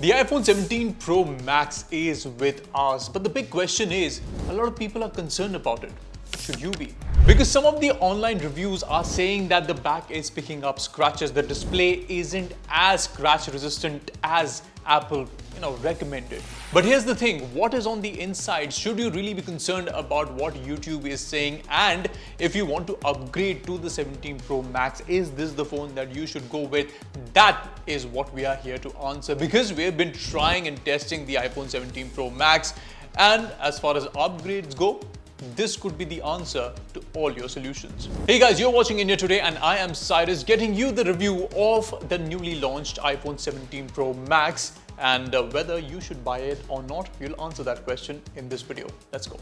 The iPhone 17 Pro Max is with us, but the big question is, a lot of people are concerned about it. Should you be? Because some of the online reviews are saying that the back is picking up scratches, the display isn't as scratch resistant as Apple recommended. But here's the thing, what is on the inside? Should you really be concerned about what YouTube is saying? And if you want to upgrade to the 17 Pro Max, is this the phone that you should go with? That is what we are here to answer, because we have been trying and testing the iPhone 17 Pro Max, and as far as upgrades go, this could be the answer to all your solutions. Hey guys, you're watching India Today and I am Cyrus, getting you the review of the newly launched iPhone 17 Pro Max, and whether you should buy it or not, we'll answer that question in this video. Let's go.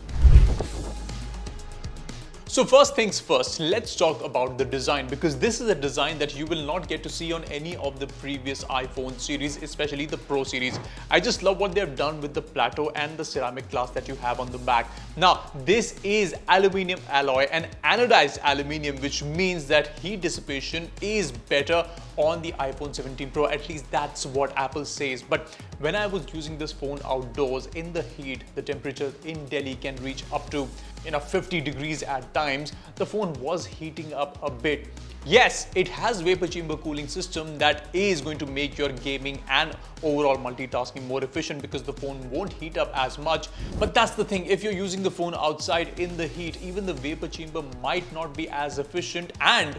So first things first, let's talk about the design, because this is a design that you will not get to see on any of the previous iPhone series, especially the Pro series. I just love what they've done with the plateau and the ceramic glass that you have on the back. Now, this is aluminum alloy and anodized aluminum, which means that heat dissipation is better on the iPhone 17 Pro. At least that's what Apple says. But when I was using this phone outdoors in the heat, the temperature in Delhi can reach up to 50 degrees at times. The phone was heating up a bit. Yes, it has vapor chamber cooling system that is going to make your gaming and overall multitasking more efficient, because the phone won't heat up as much. But that's the thing, if you're using the phone outside in the heat, even the vapor chamber might not be as efficient, and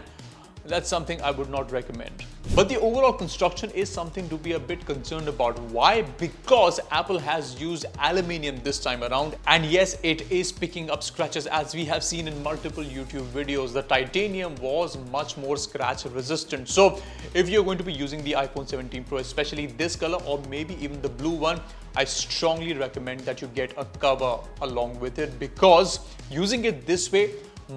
that's something I would not recommend. But the overall construction is something to be a bit concerned about. Why? Because Apple has used aluminium this time around, and yes, it is picking up scratches, as we have seen in multiple YouTube videos. The titanium was much more scratch resistant. So if you're going to be using the iPhone 17 Pro, especially this color or maybe even the blue one, I strongly recommend that you get a cover along with it, because using it this way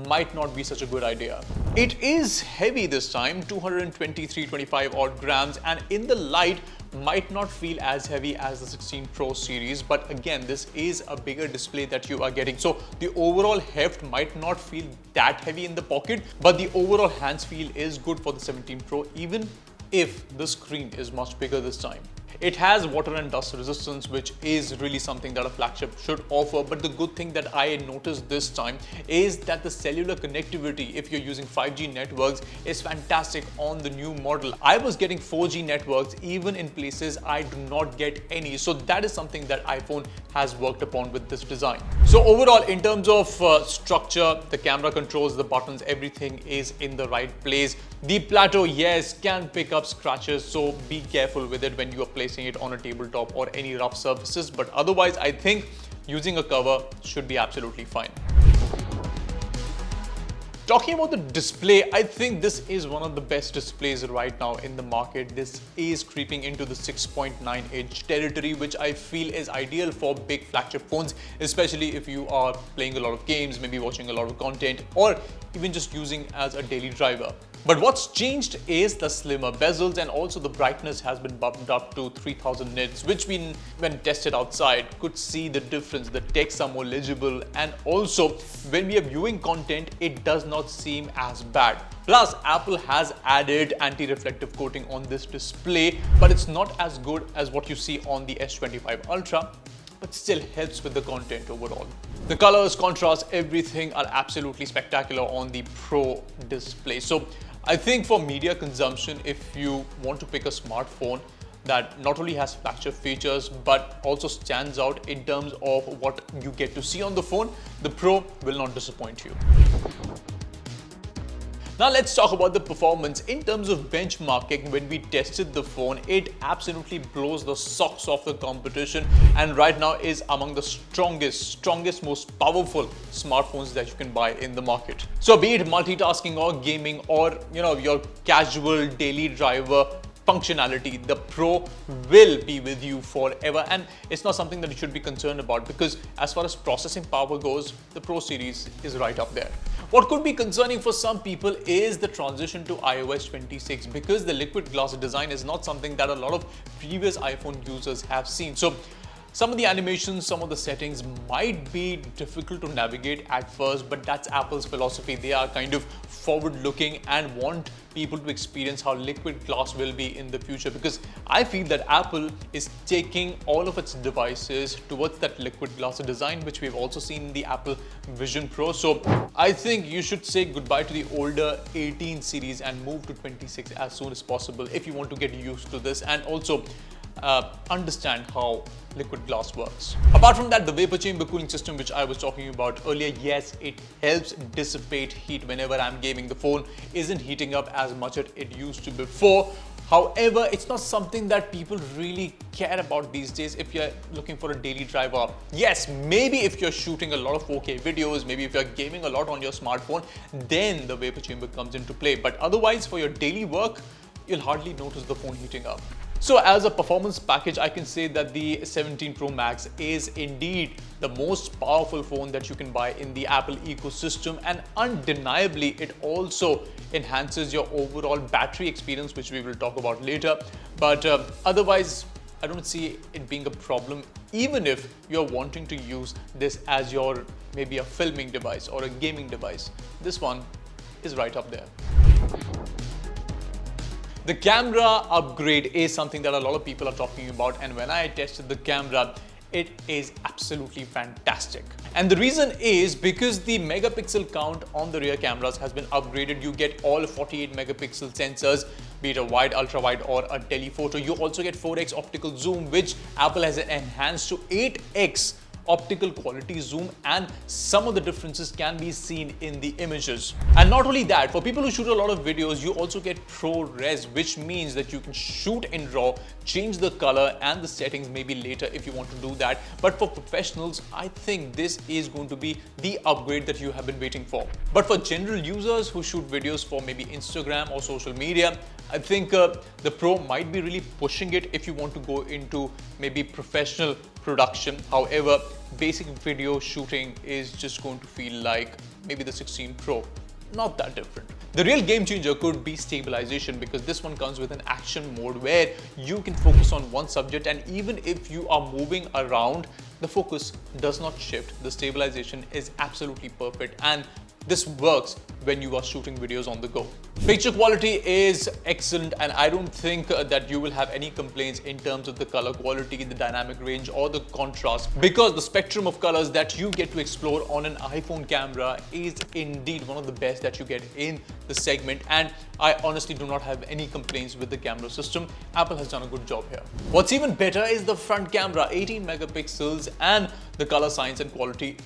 might not be such a good idea. It is heavy this time, 223-25 odd grams, and in the light might not feel as heavy as the 16 Pro series, but again, this is a bigger display that you are getting, so the overall heft might not feel that heavy in the pocket, but the overall hands feel is good for the 17 Pro, even if the screen is much bigger this time. It has water and dust resistance, which is really something that a flagship should offer. But the good thing that I noticed this time is that the cellular connectivity, if you're using 5G networks, is fantastic on the new model. I was getting 4G networks even in places I do not get any. So that is something that iPhone has worked upon with this design. So overall, in terms of structure, the camera controls, the buttons, everything is in the right place. The plateau, yes, can pick up scratches, so be careful with it when you are placing it on a tabletop or any rough surfaces, but otherwise I think using a cover should be absolutely fine. Talking about the display, I think this is one of the best displays right now in the market. This is creeping into the 6.9-inch territory, which I feel is ideal for big flagship phones, especially if you are playing a lot of games, maybe watching a lot of content, or even just using as a daily driver. But what's changed is the slimmer bezels, and also the brightness has been bumped up to 3000 nits, which when tested outside could see the difference. The text are more legible, and also when we are viewing content, it does not seem as bad. Plus, Apple has added anti-reflective coating on this display, but it's not as good as what you see on the S25 Ultra, but still helps with the content overall. The colors, contrast, everything are absolutely spectacular on the Pro display. So I think for media consumption, if you want to pick a smartphone that not only has flagship features but also stands out in terms of what you get to see on the phone, the Pro will not disappoint you. Now let's talk about the performance. In terms of benchmarking, when we tested the phone, it absolutely blows the socks off the competition, and right now is among the strongest, most powerful smartphones that you can buy in the market. So be it multitasking or gaming or your casual daily driver functionality, the Pro will be with you forever, and it's not something that you should be concerned about, because as far as processing power goes, the Pro series is right up there. What could be concerning for some people is the transition to iOS 26, because the liquid glass design is not something that a lot of previous iPhone users have seen. So some of the animations, some of the settings might be difficult to navigate at first, but that's Apple's philosophy. They are kind of forward looking and want people to experience how liquid glass will be in the future, because I feel that Apple is taking all of its devices towards that liquid glass design, which we've also seen in the Apple Vision Pro. So I think you should say goodbye to the older 18 series and move to 26 as soon as possible if you want to get used to this and also understand how liquid glass works. Apart from that, the vapor chamber cooling system which I was talking about earlier, yes, it helps dissipate heat whenever I'm gaming. The phone isn't heating up as much as it used to before. However, it's not something that people really care about these days if you're looking for a daily driver. Yes, maybe if you're shooting a lot of 4K videos, maybe if you're gaming a lot on your smartphone, then the vapor chamber comes into play. But otherwise, for your daily work, you'll hardly notice the phone heating up. So as a performance package, I can say that the 17 Pro Max is indeed the most powerful phone that you can buy in the Apple ecosystem, and undeniably it also enhances your overall battery experience, which we will talk about later. But otherwise, I don't see it being a problem, even if you're wanting to use this as your maybe a filming device or a gaming device. This one is right up there. The camera upgrade is something that a lot of people are talking about, and when I tested the camera, it is absolutely fantastic. And the reason is because the megapixel count on the rear cameras has been upgraded. You get all 48 megapixel sensors, be it a wide, ultra wide or a telephoto. You also get 4x optical zoom, which Apple has enhanced to 8x optical quality zoom, and some of the differences can be seen in the images. And not only that, for people who shoot a lot of videos, you also get ProRes, which means that you can shoot in RAW, change the color and the settings maybe later if you want to do that. But for professionals, I think this is going to be the upgrade that you have been waiting for. But for general users who shoot videos for maybe Instagram or social media, I think the Pro might be really pushing it if you want to go into maybe professional production. However, basic video shooting is just going to feel like maybe the 16 Pro. Not that different. The real game changer could be stabilization, because this one comes with an action mode where you can focus on one subject, and even if you are moving around, the focus does not shift. The stabilization is absolutely perfect, and this works when you are shooting videos on the go. Picture quality is excellent, and I don't think that you will have any complaints in terms of the color quality, the dynamic range or the contrast, because the spectrum of colors that you get to explore on an iPhone camera is indeed one of the best that you get in the segment, and I honestly do not have any complaints with the camera system. Apple has done a good job here. What's even better is the front camera, 18 megapixels, and the color science and quality.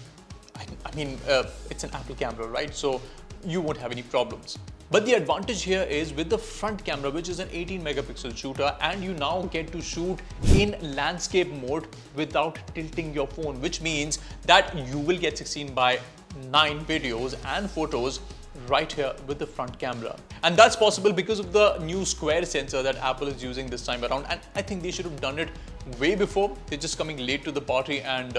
I mean, it's an Apple camera, right? So you won't have any problems. But the advantage here is with the front camera, which is an 18 megapixel shooter, and you now get to shoot in landscape mode without tilting your phone, which means that you will get 16:9 videos and photos right here with the front camera. And that's possible because of the new square sensor that Apple is using this time around, and I think they should have done it way before. They're just coming late to the party, and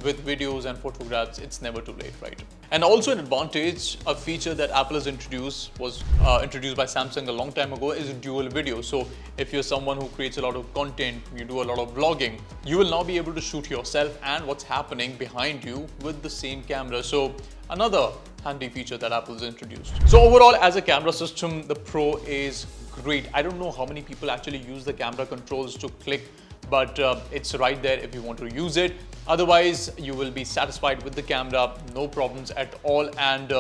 with videos and photographs, it's never too late, right? And also an advantage, a feature that Apple has introduced, was introduced by Samsung a long time ago, is dual video. So if you're someone who creates a lot of content, you do a lot of vlogging, you will now be able to shoot yourself and what's happening behind you with the same camera. So another handy feature that Apple's introduced. So overall, as a camera system, the Pro is great. I don't know how many people actually use the camera controls to click, but it's right there if you want to use it. Otherwise, you will be satisfied with the camera, no problems at all. And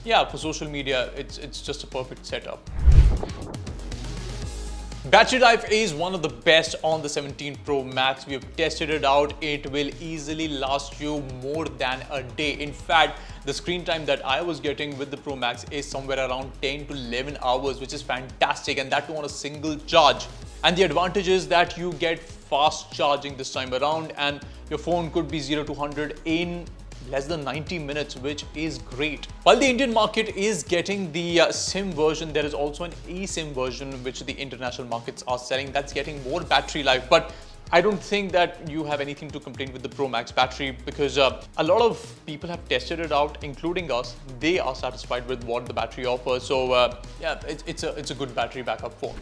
yeah, for social media, it's just a perfect setup. Battery life is one of the best on the 17 Pro Max. We have tested it out. It will easily last you more than a day. In fact, the screen time that I was getting with the Pro Max is somewhere around 10 to 11 hours, which is fantastic, and that too on a single charge. And the advantage is that you get fast charging this time around, and your phone could be 0 to 100 in less than 90 minutes, which is great. While the Indian market is getting the SIM version, there is also an eSIM version which the international markets are selling that's getting more battery life. But I don't think that you have anything to complain with the Pro Max battery, because a lot of people have tested it out, including us. They are satisfied with what the battery offers. So yeah, it's a good battery backup phone.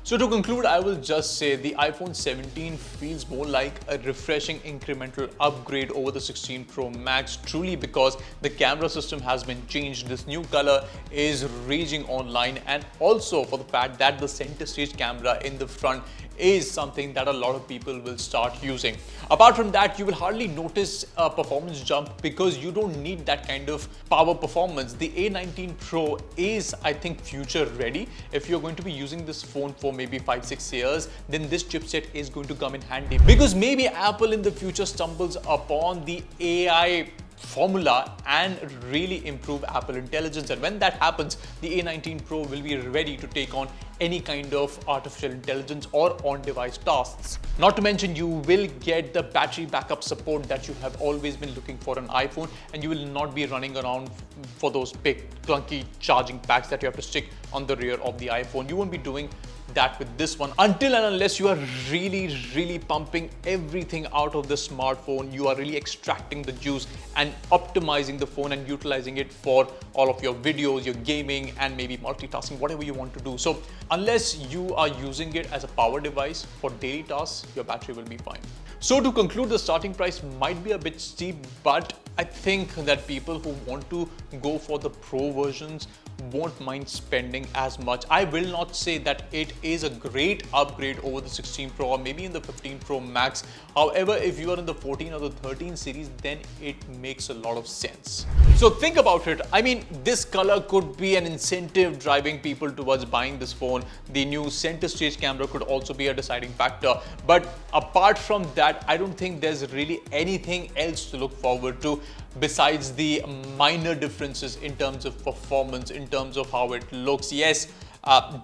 So to conclude, I will just say the iPhone 17 feels more like a refreshing incremental upgrade over the 16 Pro Max, truly because the camera system has been changed. This new color is raging online, and also for the fact that the center stage camera in the front is something that a lot of people will start using. Apart from that, you will hardly notice a performance jump because you don't need that kind of power performance. The A19 Pro is, I think, future ready. If you're going to be using this phone for maybe 5-6 years, then this chipset is going to come in handy, because maybe Apple in the future stumbles upon the AI formula and really improve Apple Intelligence, and when that happens, the A19 Pro will be ready to take on any kind of artificial intelligence or on-device tasks. Not to mention, you will get the battery backup support that you have always been looking for on iPhone, and you will not be running around for those big clunky charging packs that you have to stick on the rear of the iPhone. You won't be doing that with this one until and unless you are really pumping everything out of the smartphone. You are really extracting the juice and optimizing the phone and utilizing it for all of your videos, your gaming, and maybe multitasking, whatever you want to do. So unless you are using it as a power device for daily tasks, your battery will be fine. So to conclude, the starting price might be a bit steep, but I think that people who want to go for the Pro versions won't mind spending as much. I will not say that it is a great upgrade over the 16 Pro or maybe in the 15 Pro Max. However, if you are in the 14 or the 13 series, then it makes a lot of sense. So think about it. I mean, this color could be an incentive driving people towards buying this phone. The new center stage camera could also be a deciding factor. But apart from that, I don't think there's really anything else to look forward to besides the minor differences in terms of performance, in terms of how it looks. Yes,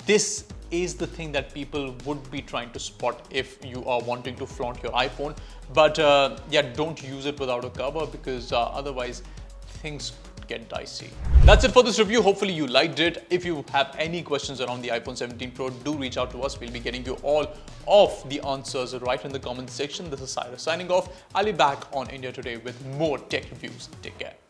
this is the thing that people would be trying to spot if you are wanting to flaunt your iPhone. But yeah, don't use it without a cover, because otherwise things get dicey. That's it for this review. Hopefully you liked it. If you have any questions around the iPhone 17 Pro, do reach out to us. We'll be getting you all of the answers right in the comment section. This is Cyrus signing off. I'll be back on India Today with more tech reviews. Take care.